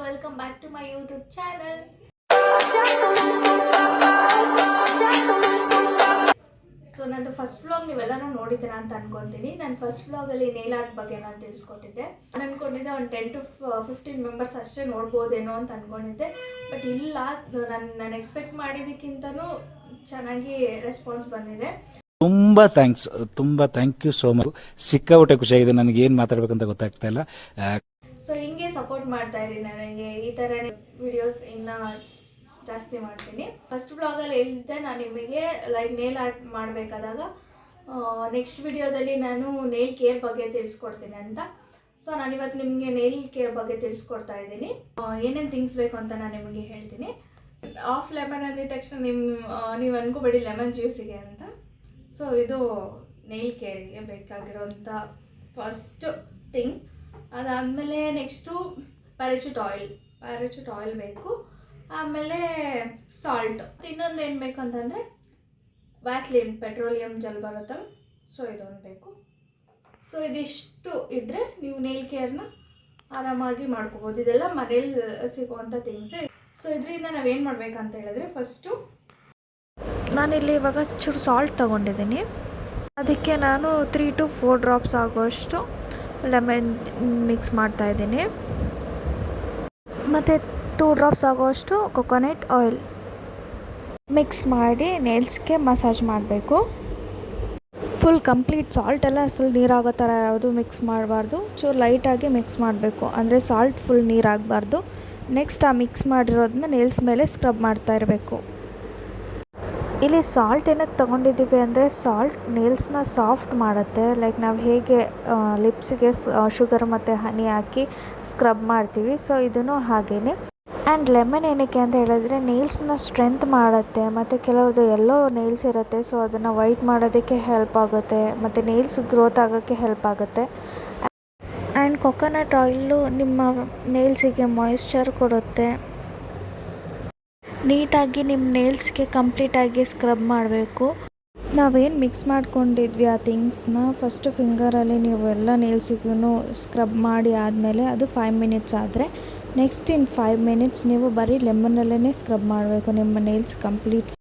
welcome back to my YouTube channel. So ನಂದು first vlog ನೀವೆಲ್ಲರೂ ನೋಡಿದ್ದೀರಾ ಅಂತ ಅನ್ಕೊತೀನಿ. ನಾನು ಫಸ್ಟ್ ವ್ಲಾಗಲ್ಲಿ ನೇಲ್ ಆರ್ಟ್ ಬಗ್ಗೆ ನಾನು ತಿಳಿಸ್ಕೊಟ್ಟಿದ್ದೆ. ನಾನು ಅನ್ಕೊಂಡಿದ್ದೆ ಒಂದು 10 to 15 ಮೆಂಬರ್ಸ್ ಅಷ್ಟೇ ನೋಡ್ಬೋದೇನೋ ಅಂತ ಅನ್ಕೊಂಡಿದ್ದೆ. ಬಟ್ ಇಲ್ಲ, ನಾನು ಎಕ್ಸ್ಪೆಕ್ಟ್ ಮಾಡಿದ್ದಕ್ಕಿಂತನೂ ಚೆನ್ನಾಗಿ ರೆಸ್ಪಾನ್ಸ್ ಬಂದಿದೆ. ತುಂಬಾ ಥ್ಯಾಂಕ್ ಯು ಸೋ ಮಚ್. ಸಿಕ್ಕಾಪಟ್ಟೆ ಖುಷಿಯಾಗಿದೆ. ನನಗೆ ಏನು ಮಾತಾಡ್ಬೇಕಂತ ಗೊತ್ತಾಗ್ತಾ ಇಲ್ಲ. ಸೊ ಹಿಂಗೆ ಸಪೋರ್ಟ್ ಮಾಡ್ತಾ ಇರಿ ನನಗೆ. ಈ ಥರ ವಿಡಿಯೋಸ್ ಇನ್ನು ಜಾಸ್ತಿ ಮಾಡ್ತೀನಿ. ಫಸ್ಟ್ ವ್ಲಾಗಲ್ಲಿ ಹೇಳಿದ್ದೆ ನಾನು ನಿಮಗೆ ನೇಲ್ ಆರ್ಟ್ ಮಾಡಬೇಕಾದಾಗ ನೆಕ್ಸ್ಟ್ ವಿಡಿಯೋದಲ್ಲಿ ನಾನು ನೇಲ್ ಕೇರ್ ಬಗ್ಗೆ ತಿಳಿಸ್ಕೊಡ್ತೀನಿ ಅಂತ. ಸೊ ನಾನಿವತ್ತು ನಿಮಗೆ ನೇಲ್ ಕೇರ್ ಬಗ್ಗೆ ತಿಳಿಸ್ಕೊಡ್ತಾ ಇದ್ದೀನಿ. ಏನೇನು ಥಿಂಗ್ಸ್ ಬೇಕು ಅಂತ ನಾನು ನಿಮಗೆ ಹೇಳ್ತೀನಿ. ಆಫ್ ಲೆಮನ್ ಅಂದಿದ ತಕ್ಷಣ ನೀವು ಅನ್ಕೋಬೇಡಿ ಲೆಮನ್ ಜ್ಯೂಸಿಗೆ ಅಂತ. ಸೊ ಇದು ನೇಲ್ ಕೇರಿಗೆ ಬೇಕಾಗಿರೋಂಥ ಫಸ್ಟ್ ಥಿಂಗ್. ಅದಾದಮೇಲೆ ನೆಕ್ಸ್ಟು ಪ್ಯಾರಾಚೂಟ್ ಆಯಿಲ್ ಬೇಕು. ಆಮೇಲೆ ಸಾಲ್ಟ್. ಇನ್ನೊಂದು ಏನು ಬೇಕು ಅಂತಂದರೆ ವ್ಯಾಸ್ಲಿನ್ ಪೆಟ್ರೋಲಿಯಂ ಜೆಲ್ ಬರುತ್ತಲ್ಲ, ಸೊ ಇದೊಂದು ಬೇಕು. ಸೊ ಇದಿಷ್ಟು ಇದ್ದರೆ ನೀವು ನೇಲ್ ಕೇರ್ನ ಆರಾಮಾಗಿ ಮಾಡ್ಕೋಬೋದು. ಇದೆಲ್ಲ ಮನೇಲಿ ಸಿಗುವಂಥ ಥಿಂಗ್ಸೇ. ಸೊ ಇದರಿಂದ ನಾವೇನು ಮಾಡಬೇಕಂತ ಹೇಳಿದ್ರೆ, ಫಸ್ಟು ನಾನಿಲ್ಲಿ ಇವಾಗ ಚೂರು ಸಾಲ್ಟ್ ತೊಗೊಂಡಿದ್ದೀನಿ. ಅದಕ್ಕೆ ನಾನು 3 to 4 ಡ್ರಾಪ್ಸ್ ಆಗೋಷ್ಟು ಲೆಮನ್ ಮಿಕ್ಸ್ ಮಾಡ್ತಾಯಿದ್ದೀನಿ. ಮತ್ತು 2 ಡ್ರಾಪ್ಸ್ ಆಗೋಷ್ಟು ಕೊಕೊನಟ್ ಆಯಿಲ್ ಮಿಕ್ಸ್ ಮಾಡಿ ನೇಲ್ಸ್ಗೆ ಮಸಾಜ್ ಮಾಡಬೇಕು. ಫುಲ್ ಕಂಪ್ಲೀಟ್ ಸಾಲ್ಟ್ ಎಲ್ಲ ಫುಲ್ ನೀರಾಗೋ ಥರ ಯಾವುದು ಮಿಕ್ಸ್ ಮಾಡಬಾರ್ದು. ಚೂರು ಲೈಟಾಗಿ ಮಿಕ್ಸ್ ಮಾಡಬೇಕು, ಅಂದರೆ ಸಾಲ್ಟ್ ಫುಲ್ ನೀರಾಗಬಾರ್ದು. ನೆಕ್ಸ್ಟ್ ಆ ಮಿಕ್ಸ್ ಮಾಡಿರೋದನ್ನ ನೇಲ್ಸ್ ಮೇಲೆ ಸ್ಕ್ರಬ್ ಮಾಡ್ತಾ ಇರಬೇಕು. ಇಲ್ಲಿ ಸಾಲ್ಟ್ ಏನಕ್ಕೆ ತೊಗೊಂಡಿದ್ದೀವಿ ಅಂದರೆ, ಸಾಲ್ಟ್ ನೇಲ್ಸ್ನ ಸಾಫ್ಟ್ ಮಾಡುತ್ತೆ. ಲೈಕ್ ನಾವು ಹೇಗೆ ಲಿಪ್ಸಿಗೆ ಶುಗರ್ ಮತ್ತು ಹನಿ ಹಾಕಿ ಸ್ಕ್ರಬ್ ಮಾಡ್ತೀವಿ, ಸೊ ಇದೂ ಹಾಗೇ. ಆ್ಯಂಡ್ ಲೆಮನ್ ಏನಕ್ಕೆ ಅಂತ ಹೇಳಿದ್ರೆ ನೇಲ್ಸ್ನ ಸ್ಟ್ರೆಂತ್ ಮಾಡುತ್ತೆ. ಮತ್ತು ಕೆಲವ್ರದ್ದು ಎಲ್ಲೋ ನೇಲ್ಸ್ ಇರುತ್ತೆ, ಸೊ ಅದನ್ನು ವೈಟ್ ಮಾಡೋದಕ್ಕೆ ಹೆಲ್ಪ್ ಆಗುತ್ತೆ, ಮತ್ತು ನೇಲ್ಸ್ ಗ್ರೋತ್ ಆಗೋಕ್ಕೆ ಹೆಲ್ಪ್ ಆಗುತ್ತೆ. ಆ್ಯಂಡ್ ಕೊಕೊನಟ್ ಆಯಿಲು ನಿಮ್ಮ ನೇಲ್ಸಿಗೆ ಮಾಯಿಶ್ಚರ್ ಕೊಡುತ್ತೆ. ನೀಟಾಗಿ ನಿಮ್ಮ ನೇಲ್ಸ್ಗೆ ಕಂಪ್ಲೀಟಾಗಿ ಸ್ಕ್ರಬ್ ಮಾಡಬೇಕು. ನಾವೇನು ಮಿಕ್ಸ್ ಮಾಡ್ಕೊಂಡಿದ್ವಿ ಆ ಥಿಂಗ್ಸ್ನ ಫಸ್ಟು ಫಿಂಗರಲ್ಲಿ ನೀವು ಎಲ್ಲ ನೇಲ್ಸಿಗೂ ಸ್ಕ್ರಬ್ ಮಾಡಿ ಆದಮೇಲೆ ಅದು 5 ಮಿನಿಟ್ಸ್ ಆದರೆ, ನೆಕ್ಸ್ಟ್ ಇನ್ 5 ಮಿನಿಟ್ಸ್ ನೀವು ಬರೀ ಲೆಮನಲ್ಲೇ ಸ್ಕ್ರಬ್ ಮಾಡಬೇಕು ನಿಮ್ಮ ನೇಲ್ಸ್ ಕಂಪ್ಲೀಟ್.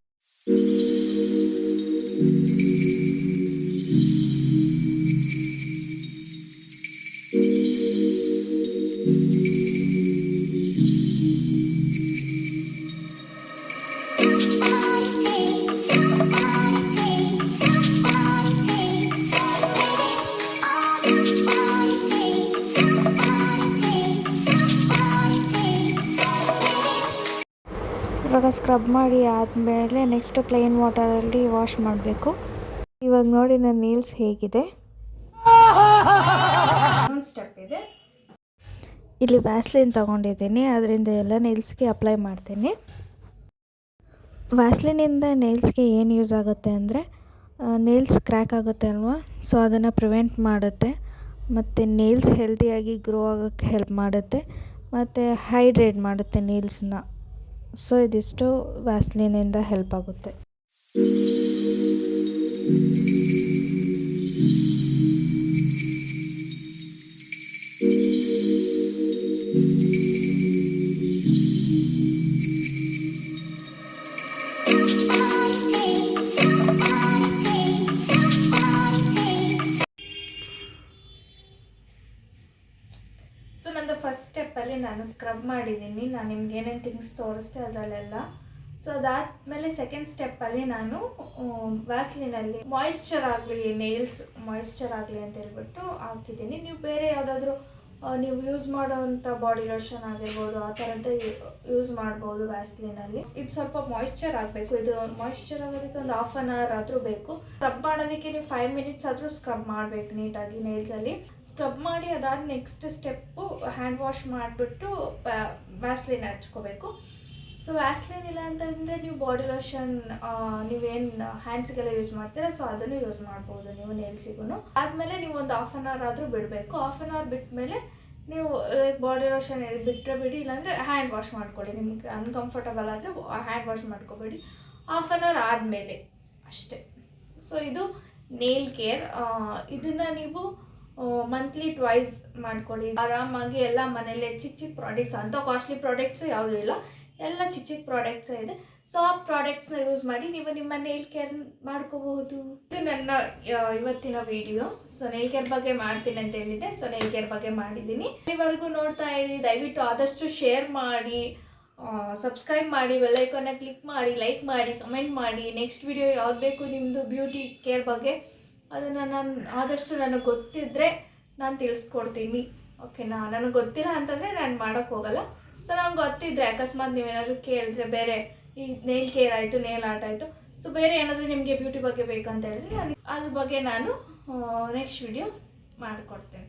ಇವಾಗ ಸ್ಕ್ರಬ್ ಮಾಡಿ ಆದಮೇಲೆ ನೆಕ್ಸ್ಟ್ ಪ್ಲೇನ್ ವಾಟರಲ್ಲಿ ವಾಶ್ ಮಾಡಬೇಕು. ಇವಾಗ ನೋಡಿ ನನ್ನ ನೇಲ್ಸ್ ಹೇಗಿದೆ. ಸ್ಟೆಪ್ ಇದೆ. ಇಲ್ಲಿ ವ್ಯಾಸ್ಲಿನ್ ತೊಗೊಂಡಿದ್ದೀನಿ, ಅದರಿಂದ ಎಲ್ಲ ನೇಲ್ಸ್ಗೆ ಅಪ್ಲೈ ಮಾಡ್ತೀನಿ. ವ್ಯಾಸ್ಲಿನಿಂದ ನೇಲ್ಸ್ಗೆ ಏನು ಯೂಸ್ ಆಗುತ್ತೆ ಅಂದರೆ, ನೇಲ್ಸ್ ಕ್ರ್ಯಾಕ್ ಆಗುತ್ತೆ ಅಲ್ವಾ, ಸೊ ಅದನ್ನು ಪ್ರಿವೆಂಟ್ ಮಾಡುತ್ತೆ. ಮತ್ತು ನೇಲ್ಸ್ ಹೆಲ್ತಿಯಾಗಿ ಗ್ರೋ ಆಗೋಕ್ಕೆ ಹೆಲ್ಪ್ ಮಾಡುತ್ತೆ, ಮತ್ತು ಹೈಡ್ರೇಟ್ ಮಾಡುತ್ತೆ ನೇಲ್ಸ್ನ. ಸೊ ಇದಿಷ್ಟು ವ್ಯಾಸ್ಲಿನಿಂದ ಹೆಲ್ಪ್ ಆಗುತ್ತೆ. ಸೊ ನಂದು ಫಸ್ಟ್ ಸ್ಟೆಪ್ಪಲ್ಲಿ ನಾನು ಸ್ಕ್ರಬ್ ಮಾಡಿದ್ದೀನಿ. ನಾನು ನಿಮ್ಗೆ ಏನೇನು ಥಿಂಗ್ಸ್ ತೋರಿಸ್ತೆ ಅದರಲ್ಲೆಲ್ಲ. ಸೊ ಅದಾದಮೇಲೆ ಸೆಕೆಂಡ್ ಸ್ಟೆಪ್ಪಲ್ಲಿ ನಾನು ವ್ಯಾಸ್ಲಿನಲ್ಲಿ ಮಾಯಿಶ್ಚರ್ ಆಗಲಿ, ನೇಲ್ಸ್ ಮಾಯಿಶ್ಚರ್ ಆಗಲಿ ಅಂತ ಹೇಳ್ಬಿಟ್ಟು ಹಾಕಿದ್ದೀನಿ. ನೀವು ಬೇರೆ ಯಾವುದಾದ್ರೂ ನೀವು ಯೂಸ್ ಮಾಡೋವಂಥ ಬಾಡಿ ಲೋಷನ್ ಆಗಿರ್ಬೋದು, ಆ ಥರದ್ದು ಯೂಸ್ ಮಾಡ್ಬೋದು ವ್ಯಾಸ್ಲಿನಲ್ಲಿ. ಇದು ಸ್ವಲ್ಪ ಮಾಯಿಶ್ಚರ್ ಆಗಬೇಕು. ಇದು ಮಾಯಿಶ್ಚರ್ ಆಗೋದಕ್ಕೆ ಒಂದು 1/2 an hour ಆದರೂ ಬೇಕು. ಸ್ಕ್ರಬ್ ಮಾಡೋದಕ್ಕೆ ನೀವು 5 ಮಿನಿಟ್ಸ್ ಆದರೂ ಸ್ಕ್ರಬ್ ಮಾಡಬೇಕು ನೀಟಾಗಿ ನೇಲ್ಸಲ್ಲಿ. ಸ್ಕ್ರಬ್ ಮಾಡಿ ಅದಾದ ನೆಕ್ಸ್ಟ್ ಸ್ಟೆಪ್ಪು ಹ್ಯಾಂಡ್ ವಾಶ್ ಮಾಡಿಬಿಟ್ಟು ವ್ಯಾಸ್ಲಿನ್ ಹಚ್ಕೋಬೇಕು. ಸೊ ವ್ಯಾಸ್ಲಿನ್ ಇಲ್ಲ ಅಂತಂದರೆ ನೀವು ಬಾಡಿ ಲೋಷನ್ ನೀವೇನು ಹ್ಯಾಂಡ್ಸ್ಗೆಲ್ಲ ಯೂಸ್ ಮಾಡ್ತೀರಾ, ಸೊ ಅದನ್ನು ಯೂಸ್ ಮಾಡ್ಬೋದು ನೀವು ನೇಲ್ಸಿಗೂ. ಆದಮೇಲೆ ನೀವು ಒಂದು 1/2 an hour ಆದರೂ ಬಿಡಬೇಕು. 1/2 an hour ಬಿಟ್ಟ ಮೇಲೆ ನೀವು ಬಾಡಿ ಲೋಷನ್ ಬಿಟ್ಟರೆ ಬಿಡಿ, ಇಲ್ಲಾಂದರೆ ಹ್ಯಾಂಡ್ ವಾಶ್ ಮಾಡ್ಕೊಳ್ಳಿ. ನಿಮ್ಗೆ ಅನ್ಕಂಫರ್ಟಬಲ್ ಆದರೆ ಹ್ಯಾಂಡ್ ವಾಶ್ ಮಾಡ್ಕೊಬೇಡಿ. 1/2 an hour ಆದಮೇಲೆ ಅಷ್ಟೇ. ಸೊ ಇದು ನೇಲ್ ಕೇರ್. ಇದನ್ನು ನೀವು ಮಂತ್ಲಿ ಟ್ವೈಸ್ ಮಾಡ್ಕೊಳ್ಳಿ. ಆರಾಮಾಗಿ ಎಲ್ಲ ಮನೇಲಿ ಚಿಕ್ಕ ಚಿಕ್ಕ ಪ್ರಾಡಕ್ಟ್ಸ್, ಅಂಥ ಕಾಸ್ಟ್ಲಿ ಪ್ರಾಡಕ್ಟ್ಸ್ ಯಾವುದೂ ಇಲ್ಲ, ಎಲ್ಲ ಚಿಕ್ಕ ಚಿಕ್ಕ ಪ್ರಾಡಕ್ಟ್ಸೇ ಇದೆ. ಸೊ ಆ ಪ್ರಾಡಕ್ಟ್ಸ್ನ ಯೂಸ್ ಮಾಡಿ ನೀವು ನಿಮ್ಮ ನೇಲ್ ಕೇರ್ ಮಾಡ್ಕೋಬಹುದು. ಇದು ನನ್ನ ಇವತ್ತಿನ ವಿಡಿಯೋ. ಸೊ ನೇಲ್ ಕೇರ್ ಬಗ್ಗೆ ಮಾಡ್ತೀನಿ ಅಂತ ಹೇಳಿದ್ದೆ, ಸೊ ನೇಲ್ ಕೇರ್ ಬಗ್ಗೆ ಮಾಡಿದ್ದೀನಿ. ಇಲ್ಲಿವರೆಗೂ ನೋಡ್ತಾ ಇರಿ. ದಯವಿಟ್ಟು ಆದಷ್ಟು ಶೇರ್ ಮಾಡಿ, ಸಬ್ಸ್ಕ್ರೈಬ್ ಮಾಡಿ, ಬೆಲ್ ಐಕಾನ್ನ ಕ್ಲಿಕ್ ಮಾಡಿ, ಲೈಕ್ ಮಾಡಿ, ಕಮೆಂಟ್ ಮಾಡಿ. ನೆಕ್ಸ್ಟ್ ವಿಡಿಯೋ ಯಾವ್ದು ಬೇಕು ನಿಮ್ಮದು ಬ್ಯೂಟಿ ಕೇರ್ ಬಗ್ಗೆ ಅದನ್ನು ನಾನು ಆದಷ್ಟು ನನಗೆ ಗೊತ್ತಿದ್ದರೆ ನಾನು ತಿಳಿಸ್ಕೊಡ್ತೀನಿ. ಓಕೆನಾ? ನನಗೆ ಗೊತ್ತಿಲ್ಲ ಅಂತಂದರೆ ನಾನು ಮಾಡೋಕ್ಕೆ ಹೋಗಲ್ಲ. ಸೊ ನಂಗೆ ಗೊತ್ತಿದ್ದರೆ ಅಕಸ್ಮಾತ್ ನೀವೇನಾದರೂ ಕೇಳಿದ್ರೆ, ಬೇರೆ ಈ ನೇಲ್ ಕೇರ್ ಆಯಿತು, ನೇಲ್ ಆರ್ಟ್ ಆಯಿತು, ಸೊ ಬೇರೆ ಏನಾದರೂ ನಿಮಗೆ ಬ್ಯೂಟಿ ಬಗ್ಗೆ ಬೇಕಂತ ಹೇಳಿದ್ರೆ ನಾನು ಅದ್ರ ಬಗ್ಗೆ ನಾನು ನೆಕ್ಸ್ಟ್ ವಿಡಿಯೋ ಮಾಡಿಕೊಡ್ತೇನೆ.